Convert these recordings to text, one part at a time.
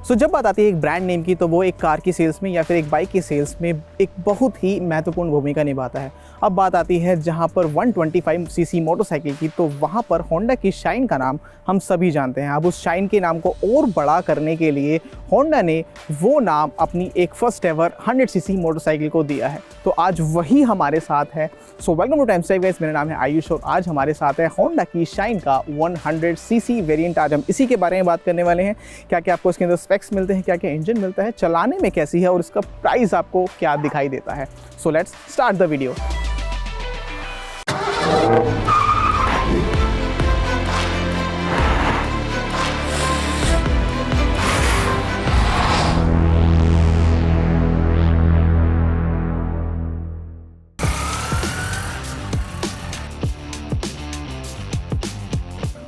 सो जब बात आती है एक ब्रांड नेम की, तो वो एक कार की सेल्स में या फिर एक बाइक की सेल्स में एक बहुत ही महत्वपूर्ण भूमिका निभाता है। अब बात आती है जहां पर 125 सीसी मोटरसाइकिल की, तो वहां पर होंडा की शाइन का नाम हम सभी जानते हैं। अब उस शाइन के नाम को और बड़ा करने के लिए होंडा ने वो नाम अपनी एक फर्स्ट एवर 100 सीसी मोटरसाइकिल को दिया है। तो आज वही हमारे साथ है। So welcome two times drive guys, मेरा नाम है आयुष और आज हमारे साथ है होंडा की शाइन का 100 सीसी वेरिएंट। आज हम इसी के बारे में बात करने वाले हैं। क्या क्या आपको इसके अंदर स्पेक्स मिलते हैं, क्या क्या इंजन मिलता है, चलाने में कैसी है और इसका प्राइस आपको क्या दिखाई देता है। So let's start the video.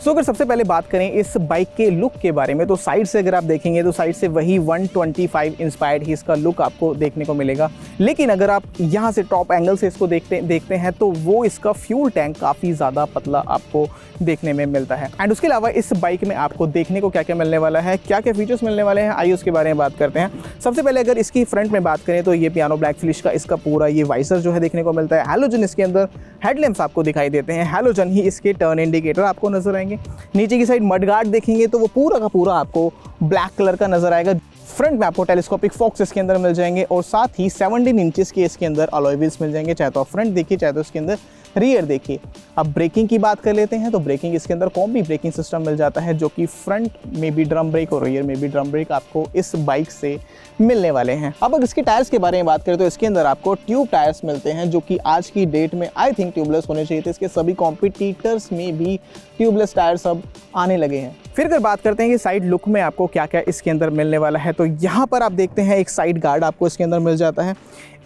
So अगर सबसे पहले बात करें इस बाइक के लुक के बारे में, तो साइड से अगर आप देखेंगे तो साइड से वही 125 इंस्पायर्ड ही इसका लुक आपको देखने को मिलेगा। लेकिन अगर आप यहाँ से टॉप एंगल से इसको देखते हैं तो वो इसका फ्यूल टैंक काफ़ी ज़्यादा पतला आपको देखने में मिलता है। एंड उसके अलावा इस बाइक में आपको देखने को क्या क्या मिलने वाला है, क्या क्या फीचर्स मिलने वाले हैं, आइए उसके बारे में बात करते हैं। सबसे पहले अगर इसकी फ्रंट में बात करें तो ये पियानो ब्लैक फिनिश का इसका पूरा ये वाइसर जो है देखने को मिलता है। हैलोजन इसके अंदर हेडलैम्प्स आपको दिखाई देते हैं, हैलोजन ही इसके टर्न इंडिकेटर आपको नजर आएंगे। नीचे की साइड मडगार्ड देखेंगे तो वो पूरा का पूरा आपको ब्लैक कलर का नजर आएगा। फ्रंट में आपको टेलीस्कोपिक फॉक्स इसके अंदर मिल जाएंगे और साथ ही 17 इंचेस के इसके अंदर अलॉय व्हील्स मिल जाएंगे। चाहे तो आप फ्रंट देखिए, चाहे तो इसके अंदर रियर देखिए। अब ब्रेकिंग की बात कर लेते हैं तो ब्रेकिंग इसके अंदर कॉम्बी ब्रेकिंग सिस्टम मिल जाता है, जो कि फ्रंट में भी ड्रम ब्रेक और रियर में भी ड्रम ब्रेक आपको इस बाइक से मिलने वाले हैं। अब अगर इसके टायर्स के बारे में बात करें तो इसके अंदर आपको ट्यूब टायर्स मिलते हैं, जो कि आज की डेट में आई थिंक ट्यूबलेस होने चाहिए थे। इसके सभी कॉम्पिटिटर्स में भी ट्यूबलेस टायर्स अब आने लगे हैं। फिर अगर बात करते हैं कि साइड लुक में आपको क्या क्या इसके अंदर मिलने वाला है, तो यहाँ पर आप देखते हैं एक साइड गार्ड आपको इसके अंदर मिल जाता है।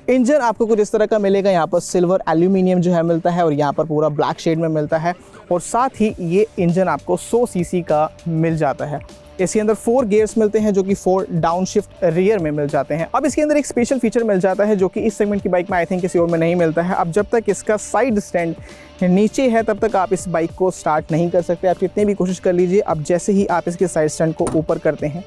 इंजन आपको कुछ इस तरह का मिलेगा, यहाँ पर सिल्वर एल्यूमिनियम जो है मिलता है और यहाँ पर पूरा ब्लैक शेड में मिलता है। और साथ ही ये इंजन आपको 100 सीसी का मिल जाता है। इसके अंदर 4 गियर्स मिलते हैं, जो कि 4 डाउन शिफ्ट रियर में मिल जाते हैं। अब इसके अंदर एक स्पेशल फीचर मिल जाता है, जो कि इस सेगमेंट की बाइक में आई थिंक किसी और में नहीं मिलता है। अब जब तक इसका साइड स्टैंड नीचे है तब तक आप इस बाइक को स्टार्ट नहीं कर सकते। आप कितनी भी कोशिश कर लीजिए, अब जैसे ही आप इसके साइड स्टैंड को ऊपर करते हैं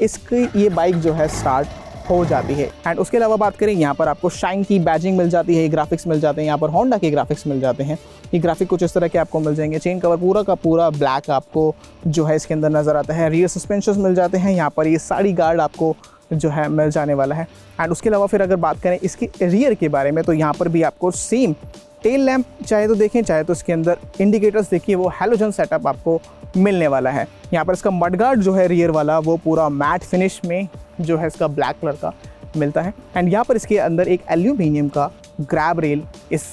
इसकी ये बाइक जो है स्टार्ट हो जाती है। एंड उसके अलावा बात करें, यहाँ पर आपको शाइन की बैजिंग मिल जाती है, ग्राफिक्स मिल जाते हैं, यहाँ पर होंडा के ग्राफिक्स मिल जाते हैं। ये ग्राफिक कुछ इस तरह के आपको मिल जाएंगे। चेन कवर पूरा का पूरा ब्लैक आपको जो है इसके अंदर नज़र आता है। रियर सस्पेंशन मिल जाते हैं, यहाँ पर ये सारी गार्ड आपको जो है मिल जाने वाला है। एंड उसके अलावा फिर अगर बात करें इसकी रियर के बारे में, तो यहाँ पर भी आपको सेम टेल लैंप चाहे तो देखें, चाहे तो इसके अंदर इंडिकेटर्स देखिए, वो हैलोजन सेटअप आपको मिलने वाला है। यहाँ पर इसका मडगार्ड जो है रियर वाला वो पूरा मैट फिनिश में जो है इसका ब्लैक कलर का मिलता है। एंड यहाँ पर इसके अंदर एक एल्यूमिनियम का ग्रैब रेल इस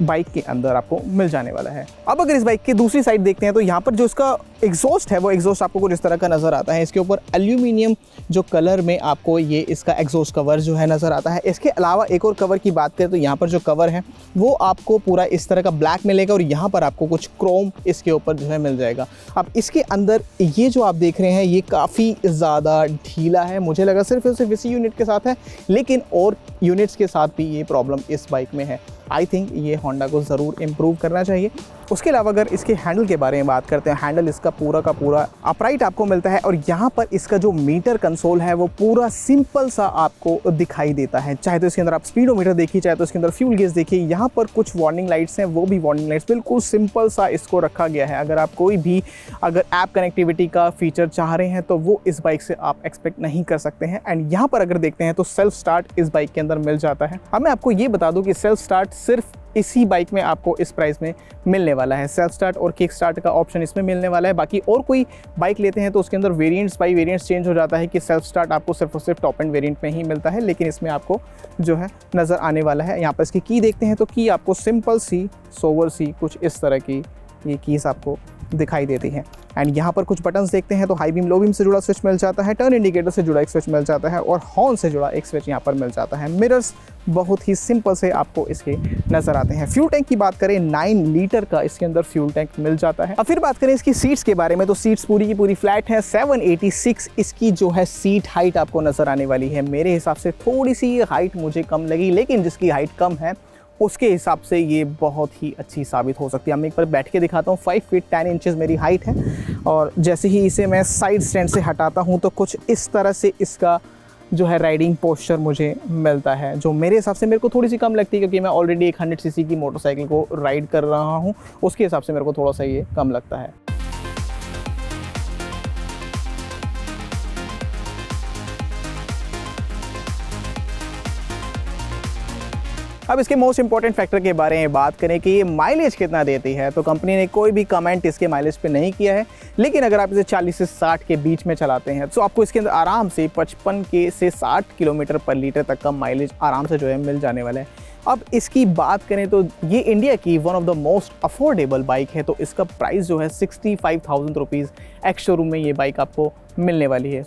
बाइक के अंदर आपको मिल जाने वाला है। अब अगर इस बाइक की दूसरी साइड देखते हैं तो यहाँ पर जो इसका एग्जॉस्ट है वो एग्जॉस्ट आपको कुछ इस तरह का नज़र आता है। इसके ऊपर एल्यूमिनियम जो कलर में आपको ये इसका एग्जॉस्ट कवर जो है नज़र आता है। इसके अलावा एक और कवर की बात करें तो यहाँ पर जो कवर है वो आपको पूरा इस तरह का ब्लैक मिलेगा और यहाँ पर आपको कुछ क्रोम इसके ऊपर जो है मिल जाएगा। अब इसके अंदर ये जो आप देख रहे हैं ये काफ़ी ज़्यादा ढीला है, मुझे लगा सिर्फ और सिर्फ इसी यूनिट के साथ है, लेकिन और यूनिट्स के साथ भी ये प्रॉब्लम इस बाइक में है। आई थिंक ये होंडा को ज़रूर इम्प्रूव करना चाहिए। उसके अलावा अगर इसके हैंडल के बारे में बात करते हैं, हैंडल इसका पूरा का पूरा अपराइट आपको मिलता है और यहाँ पर इसका जो मीटर कंसोल है वो पूरा सिंपल सा आपको दिखाई देता है। चाहे तो इसके अंदर आप स्पीडोमीटर देखिए, चाहे तो इसके अंदर फ्यूल गेज देखिए, यहाँ पर कुछ वार्निंग लाइट्स हैं, वो भी वार्निंग लाइट्स बिल्कुल सिंपल सा इसको रखा गया है। अगर आप कोई भी अगर ऐप कनेक्टिविटी का फीचर चाह रहे हैं तो वो इस बाइक से आप एक्सपेक्ट नहीं कर सकते हैं। एंड यहाँ पर अगर देखते हैं तो सेल्फ स्टार्ट इस बाइक के अंदर मिल जाता है। अब मैं आपको ये बता दूँ कि सेल्फ स्टार्ट सिर्फ इसी बाइक में आपको इस प्राइस में मिलने वाला है। सेल्फ स्टार्ट और किक स्टार्ट का ऑप्शन इसमें मिलने वाला है। बाकी और कोई बाइक लेते हैं तो उसके अंदर वेरिएंट्स बाई वेरिएंट्स चेंज हो जाता है कि सेल्फ स्टार्ट आपको सिर्फ और सिर्फ टॉप एंड वेरिएंट में ही मिलता है, लेकिन इसमें आपको जो है नज़र आने वाला है। यहाँ पर इसकी की देखते हैं तो की आपको सिंपल सी सोवर सी कुछ इस तरह की ये कीज़ आपको दिखाई देती हैं। एंड यहाँ पर कुछ बटन्स देखते हैं तो हाई बीम लो बीम से जुड़ा स्विच मिल जाता है, टर्न इंडिकेटर से जुड़ा एक स्विच मिल जाता है और हॉर्न से जुड़ा एक स्विच यहाँ पर मिल जाता है। मिरर्स बहुत ही सिंपल से आपको इसके नज़र आते हैं। फ्यूल टैंक की बात करें 9 लीटर का इसके अंदर फ्यूल टैंक मिल जाता है। अब फिर बात करें इसकी सीट्स के बारे में तो सीट्स पूरी की पूरी फ्लैट है। 786 इसकी जो है सीट हाइट आपको नज़र आने वाली है। मेरे हिसाब से थोड़ी सी हाइट मुझे कम लगी, लेकिन जिसकी हाइट कम है उसके हिसाब से ये बहुत ही अच्छी साबित हो सकती है। मैं एक बार बैठ के दिखाता हूँ। 5 फीट 10 इंचेस मेरी हाइट है और जैसे ही इसे मैं साइड स्टैंड से हटाता हूँ तो कुछ इस तरह से इसका जो है राइडिंग पोस्चर मुझे मिलता है, जो मेरे हिसाब से मेरे को थोड़ी सी कम लगती है क्योंकि मैं ऑलरेडी एक 100 सीसी की मोटरसाइकिल को राइड कर रहा हूँ। उसके हिसाब से मेरे को थोड़ा सा ये कम लगता है। अब इसके मोस्ट इंपॉर्टेंट फैक्टर के बारे में बात करें कि ये माइलेज कितना देती है, तो कंपनी ने कोई भी कमेंट इसके माइलेज पे नहीं किया है। लेकिन अगर आप इसे 40 से 60 के बीच में चलाते हैं तो आपको इसके अंदर आराम से 55 के से 60 किलोमीटर पर लीटर तक का माइलेज आराम से जो है मिल जाने वाला है। अब इसकी बात करें तो ये इंडिया की one of the most affordable bike है, तो इसका प्राइस जो है 65,000 रुपीज़ एक्स शोरूम में ये बाइक आपको मिलने वाली है।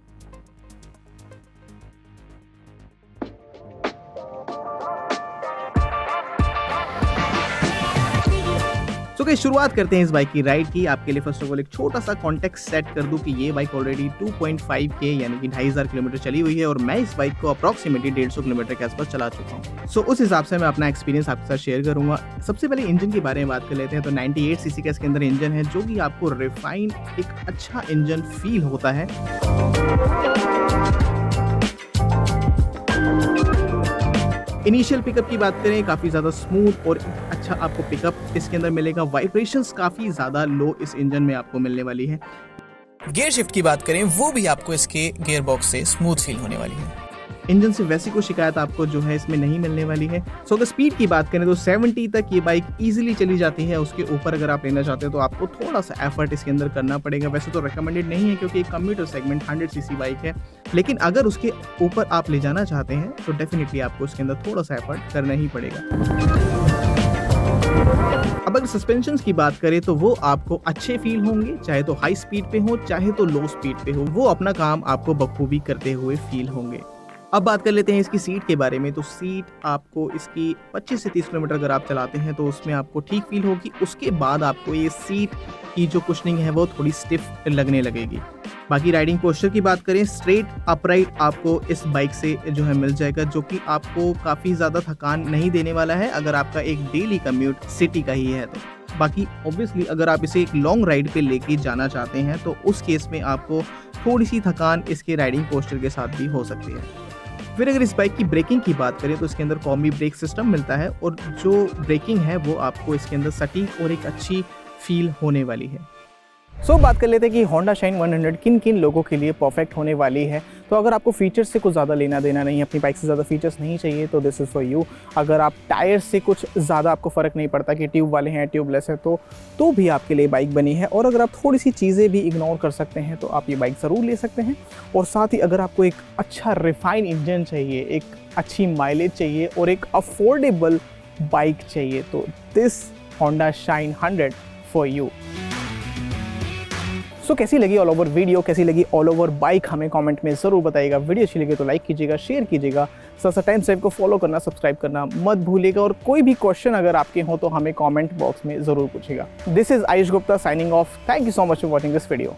तो गाइस शुरुआत करते हैं इस बाइक की राइड की। आपके लिए फर्स्ट ऑफ ऑल एक छोटा सा कॉन्टेक्स्ट सेट कर दूं कि ये बाइक ऑलरेडी 2.5 के यानी कि 2500 किलोमीटर चली हुई है और मैं इस बाइक को अप्रॉक्सीमेटली 150 किलोमीटर के आसपास चला चुका हूं। सो उस हिसाब से मैं अपना एक्सपीरियंस आपके साथ शेयर करूंगा। सबसे पहले इंजन के बारे में बात कर लेते हैं। तो 98 सीसी का इसके अंदर इंजन है जो कि आपको रिफाइंड एक अच्छा इंजन फील होता है। इनिशियल पिकअप की बात करें, काफ़ी ज़्यादा स्मूथ और अच्छा आपको पिकअप इसके अंदर मिलेगा। वाइब्रेशंस काफ़ी ज़्यादा लो इस इंजन में आपको मिलने वाली है। गियर शिफ्ट की बात करें वो भी आपको इसके गियर बॉक्स से स्मूथ फील होने वाली है। इंजन से वैसी कोई शिकायत आपको जो है इसमें नहीं मिलने वाली है। सो अगर स्पीड की बात करें तो 70 तक ये बाइक इजीली चली जाती है। उसके ऊपर अगर आप लेना चाहते हो तो आपको थोड़ा सा एफर्ट इसके अंदर करना पड़ेगा। वैसे तो रिकमेंडेड नहीं है क्योंकि एक कम्यूटर सेगमेंट 100 सीसी बाइक है, लेकिन अगर उसके ऊपर आप ले जाना चाहते हैं तो डेफिनेटली आपको उसके अंदर थोड़ा सा एफर्ट करना ही पड़ेगा। अब अगर सस्पेंशन की बात करें तो वो आपको अच्छे फील होंगे, चाहे तो हाई स्पीड पे हो चाहे तो लो स्पीड पे हो, वो अपना काम आपको बखूबी करते हुए फील होंगे। अब बात कर लेते हैं इसकी सीट के बारे में। तो सीट आपको इसकी 25 से 30 किलोमीटर अगर आप चलाते हैं तो उसमें आपको ठीक फील होगी। उसके बाद आपको ये सीट की जो कुशनिंग है वो थोड़ी स्टिफ लगने लगेगी। बाकी राइडिंग पोस्चर की बात करें, स्ट्रेट अपराइट आपको इस बाइक से जो है मिल जाएगा, जो कि आपको काफ़ी ज़्यादा थकान नहीं देने वाला है अगर आपका एक डेली कम्यूट सिटी का ही है तो। बाकी ऑब्वियसली अगर आप इसे एक लॉन्ग राइड पे लेके जाना चाहते हैं तो उस केस में आपको थोड़ी सी थकान इसके राइडिंग पोस्चर के साथ भी हो सकती है। फिर अगर इस बाइक की ब्रेकिंग की बात करें तो इसके अंदर कॉम्बी ब्रेक सिस्टम मिलता है और जो ब्रेकिंग है वो आपको इसके अंदर सटीक और एक अच्छी फील होने वाली है। सो बात कर लेते हैं कि होंडा शाइन 100 किन किन लोगों के लिए परफेक्ट होने वाली है। तो अगर आपको फीचर्स से कुछ ज़्यादा लेना देना नहीं है, अपनी बाइक से ज़्यादा फीचर्स नहीं चाहिए तो दिस इज़ फॉर यू। अगर आप टायर से कुछ ज़्यादा आपको फ़र्क नहीं पड़ता कि ट्यूब वाले हैं ट्यूबलेस है तो भी आपके लिए बाइक बनी है। और अगर आप थोड़ी सी चीज़ें भी इग्नोर कर सकते हैं तो आप ये बाइक ज़रूर ले सकते हैं। और साथ ही अगर आपको एक अच्छा रिफाइन इंजन चाहिए, एक अच्छी माइलेज चाहिए और एक अफोर्डेबल बाइक चाहिए तो this Honda Shine 100 for you. So कैसी लगी ऑल ओवर वीडियो, कैसी लगी ऑल ओवर बाइक, हमें कमेंट में ज़रूर बताइएगा। वीडियो अच्छी लगी तो लाइक कीजिएगा, शेयर कीजिएगा, साथ टाइम सेव को फॉलो करना, सब्सक्राइब करना मत भूलिएगा। और कोई भी क्वेश्चन अगर आपके हो तो हमें कमेंट बॉक्स में ज़रूर पूछिएगा। This is Ayush Gupta signing off. Thank you so much for watching this video.